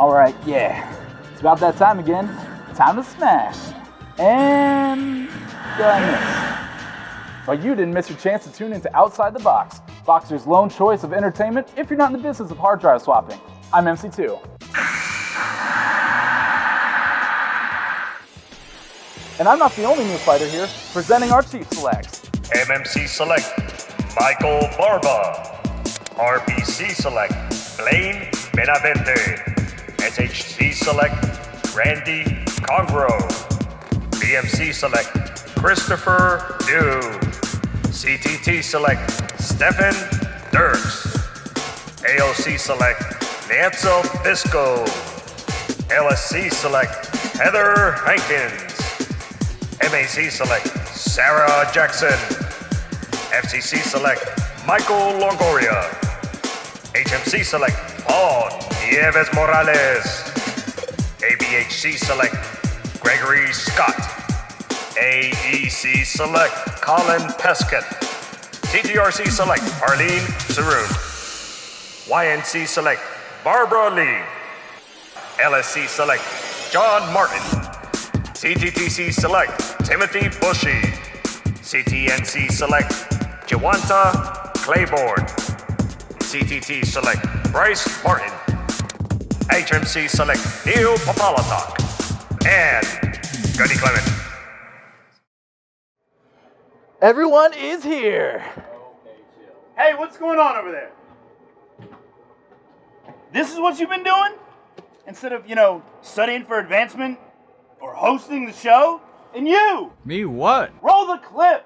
Alright, yeah. It's about that time again. Time to smash. And did I miss? Well, you didn't miss your chance to tune into Outside the Box, Boxer's lone choice of entertainment if you're not in the business of hard drive swapping. I'm MC2. And I'm not the only new fighter here, presenting our Chief Selects. MMC Select, Michael Barba. RBC Select, Blaine Benavente. SHC Select, Randy Congro. BMC Select, Christopher New. CTT Select, Stephen Dirks. AOC Select, Nancel Bisco. LSC Select, Heather Hankins. MAC Select, Sarah Jackson. FCC Select, Michael Longoria. HMC Select, Paul Nieves Morales. ABHC Select, Gregory Scott. AEC Select, Colin Peskin. TTRC Select, Arlene Saroon. YNC Select, Barbara Lee. LSC Select, John Martin. CTTC Select, Timothy Bushy. CTNC Select, Jawanta Claiborne. CTT Select, Bryce Martin. HMC Select, Neil Papalatok. And Gunny Clement. Everyone is here. Hey, what's going on over there? This is what you've been doing? Instead of, studying for advancement or hosting the show? And you! Me what? Roll the clip!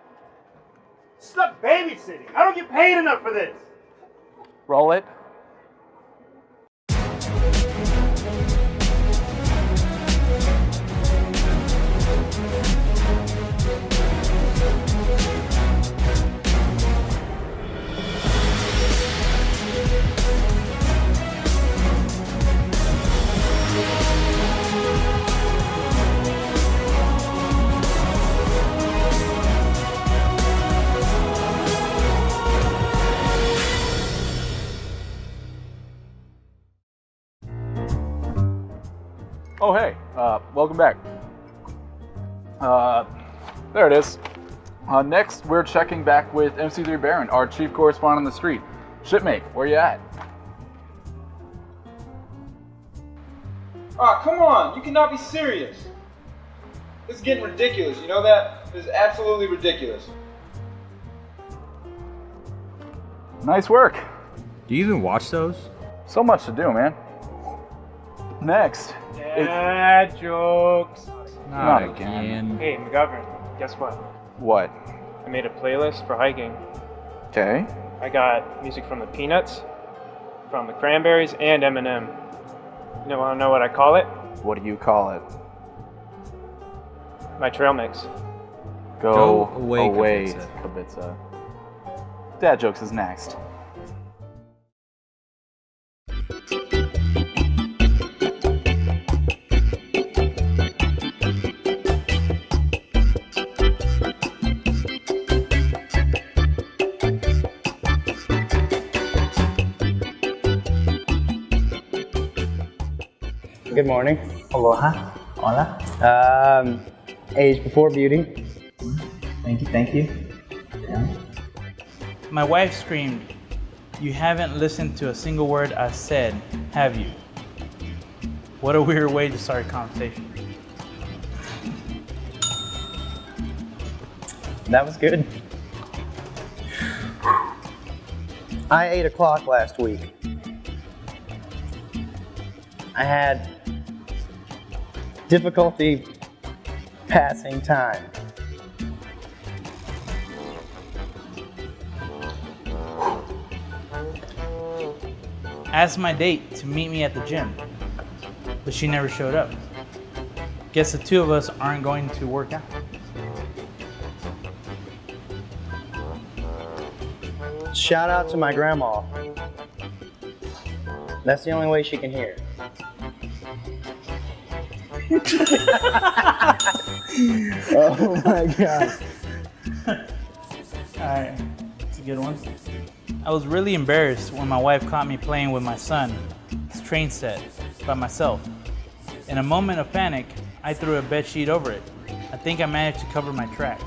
Stop babysitting. I don't get paid enough for this. Roll it. Oh, hey, welcome back. There it is. Next, we're checking back with MC3 Behrend, our chief correspondent on the street. Shipmate, where you at? Ah, come on, you cannot be serious. This is getting ridiculous, you know that? This is absolutely ridiculous. Nice work. Do you even watch those? So much to do, man. Next. Dad jokes. Not again. Hey, McGovern, guess what? What? I made a playlist for hiking. Okay. I got music from the Peanuts, from the Cranberries, and Eminem. You want to know what I call it? What do you call it? My trail mix. Go away, Kibitza. Dad jokes is next. Good morning. Aloha. Hola. Age before beauty. Thank you. Yeah. My wife screamed, "You haven't listened to a single word I've said, have you?" What a weird way to start a conversation. That was good. I ate a clock last week. I had difficulty passing time. Asked my date to meet me at the gym, but she never showed up. Guess the two of us aren't going to work out. Shout out to my grandma. That's the only way she can hear. Oh my god. Alright, it's a good one. I was really embarrassed when my wife caught me playing with my son, his train set, by myself. In a moment of panic, I threw a bed sheet over it. I think I managed to cover my tracks.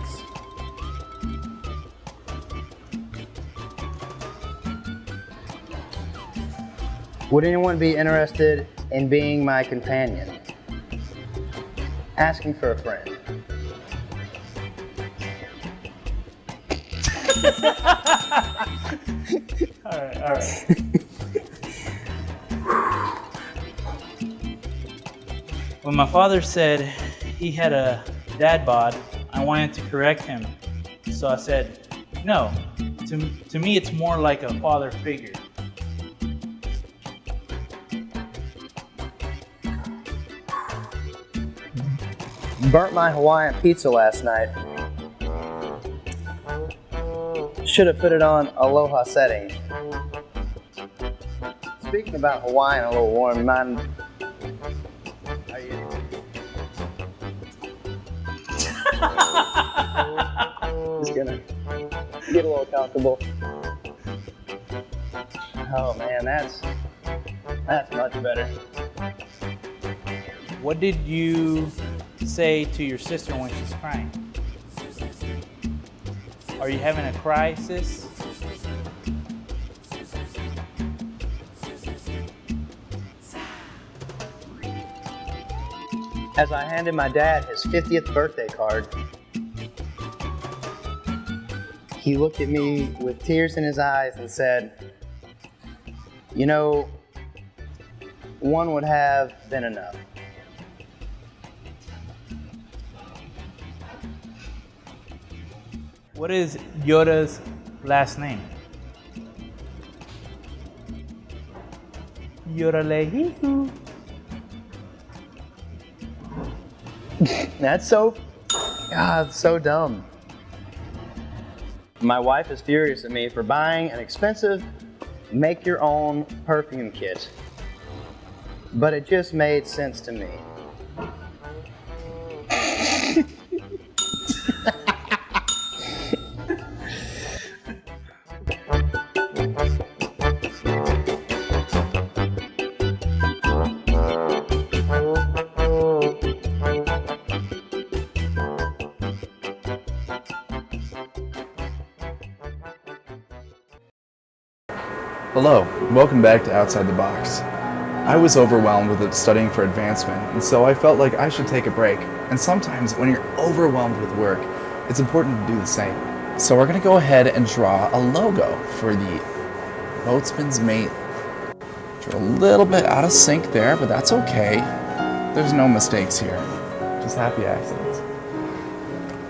Would anyone be interested in being my companion? Asking for a friend. All right. When my father said he had a dad bod, I wanted to correct him. So I said, no, to me it's more like a father figure. Burnt my Hawaiian pizza last night. Should have put it on aloha setting. Speaking about Hawaiian, a little warm, man. Are you? Just gonna get a little comfortable. Oh man, that's much better. What did you say to your sister when she's crying? Are you having a crisis? As I handed my dad his 50th birthday card, he looked at me with tears in his eyes and said, you know, one would have been enough. What is Yoda's last name? Yoralehihu. That's so dumb. My wife is furious at me for buying an expensive make-your-own perfume kit, but it just made sense to me. Hello, welcome back to Outside the Box. I was overwhelmed with studying for advancement, and so I felt like I should take a break. And sometimes when you're overwhelmed with work, it's important to do the same. So we're going to go ahead and draw a logo for the boatsman's mate. Drew a little bit out of sync there, but that's okay. There's no mistakes here, just happy accidents.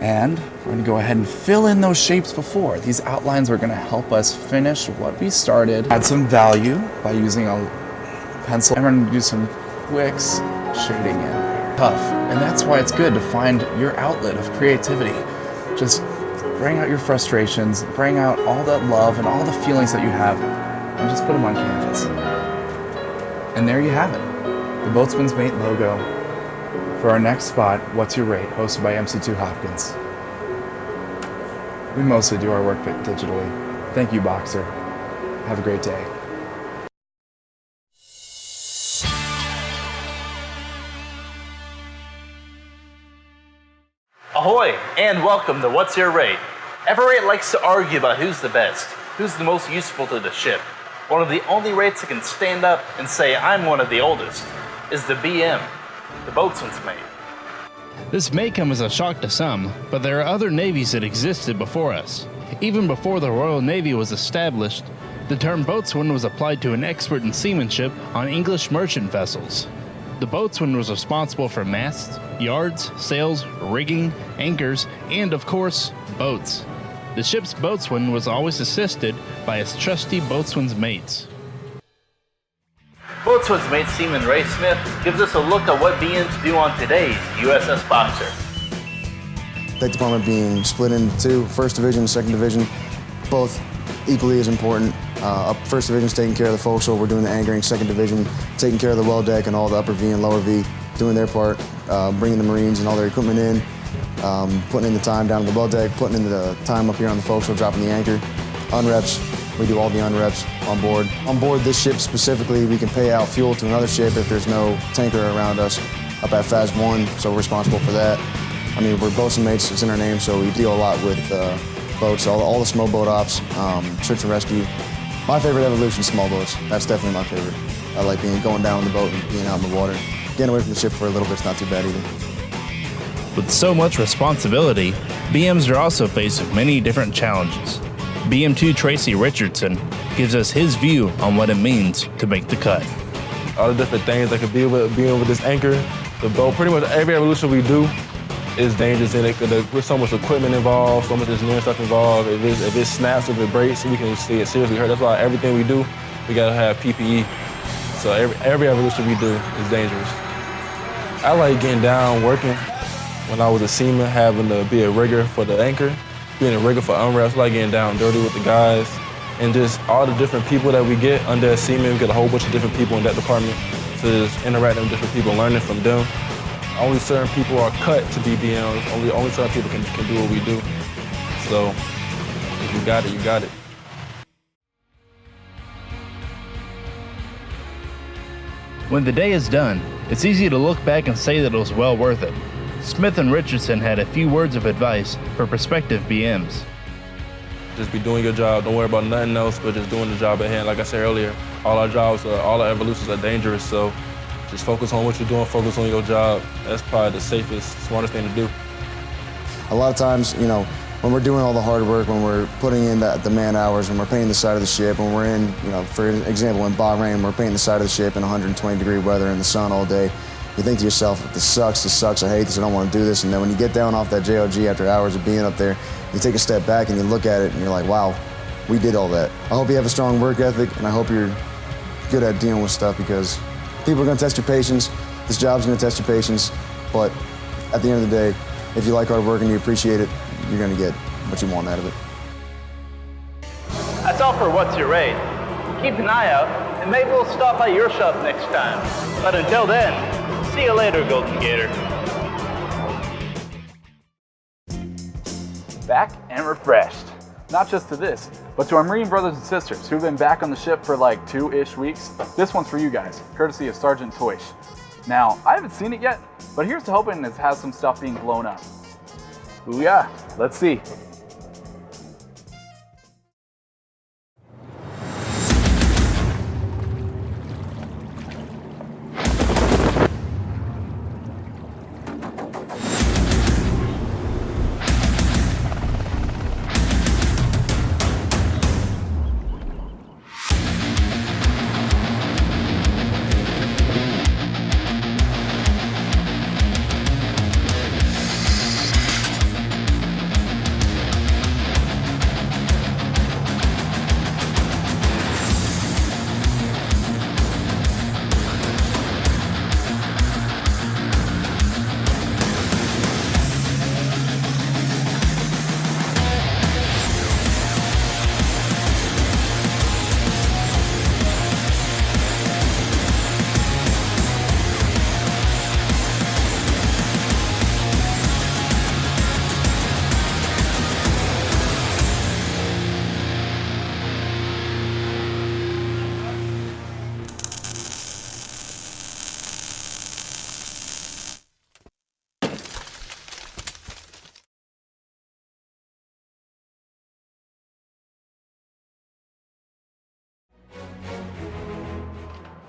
And we're going to go ahead and fill in those shapes before. These outlines are going to help us finish what we started. Add some value by using a pencil. And we're going to do some quicks shading in. Tough. And that's why it's good to find your outlet of creativity. Just bring out your frustrations, bring out all that love and all the feelings that you have, and just put them on canvas. And there you have it. The Boatsman's Mate logo. For our next spot, What's Your Rate? Hosted by MC2 Hopkins. We mostly do our work digitally. Thank you, Boxer. Have a great day. Ahoy, and welcome to What's Your Rate? Every rate likes to argue about who's the best, who's the most useful to the ship. One of the only rates that can stand up and say, I'm one of the oldest, is the BM. The boatswain's mate. This may come as a shock to some, but there are other navies that existed before us. Even before the Royal Navy was established, the term boatswain was applied to an expert in seamanship on English merchant vessels. The boatswain was responsible for masts, yards, sails, rigging, anchors, and of course, boats. The ship's boatswain was always assisted by his trusty boatswain's mates. Boatswain's mate Seaman Ray Smith gives us a look at what BMs do on today's USS Boxer. Deck department being split into two, First Division, Second Division, both equally as important. First Division's taking care of the forecastle, we're doing the anchoring. Second Division taking care of the well deck and all the upper V and lower V, doing their part, bringing the Marines and all their equipment in, putting in the time down on the well deck, putting in the time up here on the forecastle, dropping the anchor, unreps, We do all the unreps on board. On board this ship specifically, we can pay out fuel to another ship if there's no tanker around us up at Phase 1, so we're responsible for that. I mean, we're boatswain mates, it's in our name, so we deal a lot with boats, all the small boat ops, search and rescue. My favorite evolution is small boats. That's definitely my favorite. I like going down on the boat and being out in the water. Getting away from the ship for a little bit's not too bad either. With so much responsibility, BMs are also faced with many different challenges. BM2 Tracy Richardson gives us his view on what it means to make the cut. All the different things that could be with being with this anchor, the boat, pretty much every evolution we do is dangerous in it. With so much equipment involved, so much engineering stuff involved. If it snaps, if it breaks, we can see it seriously hurt. That's why everything we do, we gotta have PPE. So every evolution we do is dangerous. I like getting down, working. When I was a seaman, having to be a rigger for the anchor, being a rigger for unreps, I like getting down dirty with the guys, and just all the different people that we get under a seaman. We get a whole bunch of different people in that department, so just interacting with different people, learning from them. Only certain people are cut to be BMs. Only certain people can do what we do. So if you got it, you got it. When the day is done, it's easy to look back and say that it was well worth it. Smith and Richardson had a few words of advice for prospective BMs. Just be doing your job. Don't worry about nothing else, but just doing the job at hand. Like I said earlier, all our evolutions are dangerous, so just focus on what you're doing, focus on your job. That's probably the safest, smartest thing to do. A lot of times, when we're doing all the hard work, when we're putting in the man hours, when we're painting the side of the ship, when we're in, for example, in Behrend, we're painting the side of the ship in 120-degree weather in the sun all day. You think to yourself, this sucks, I hate this, I don't want to do this. And then when you get down off that JLG after hours of being up there, you take a step back and you look at it and you're like, wow, we did all that. I hope you have a strong work ethic, and I hope you're good at dealing with stuff, because people are going to test your patience. This job's going to test your patience. But at the end of the day, if you like hard work and you appreciate it, you're going to get what you want out of it. That's all for What's Your Rate. Keep an eye out, and maybe we'll stop by your shop next time. But until then, see you later, Golden Gator. Back and refreshed. Not just to this, but to our Marine brothers and sisters who've been back on the ship for like 2-ish weeks. This one's for you guys, courtesy of Sergeant Toish. Now, I haven't seen it yet, but here's to hoping it has some stuff being blown up. Ooh yeah, let's see.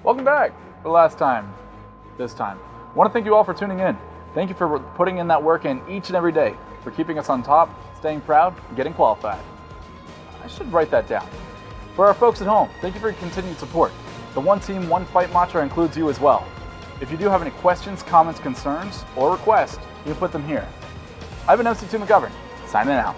Welcome back for the last time, this time. I want to thank you all for tuning in. Thank you for putting in that work in each and every day, for keeping us on top, staying proud, and getting qualified. I should write that down. For our folks at home, thank you for your continued support. The One Team, One Fight mantra includes you as well. If you do have any questions, comments, concerns, or requests, you can put them here. I've been MC2 McGovern, signing out.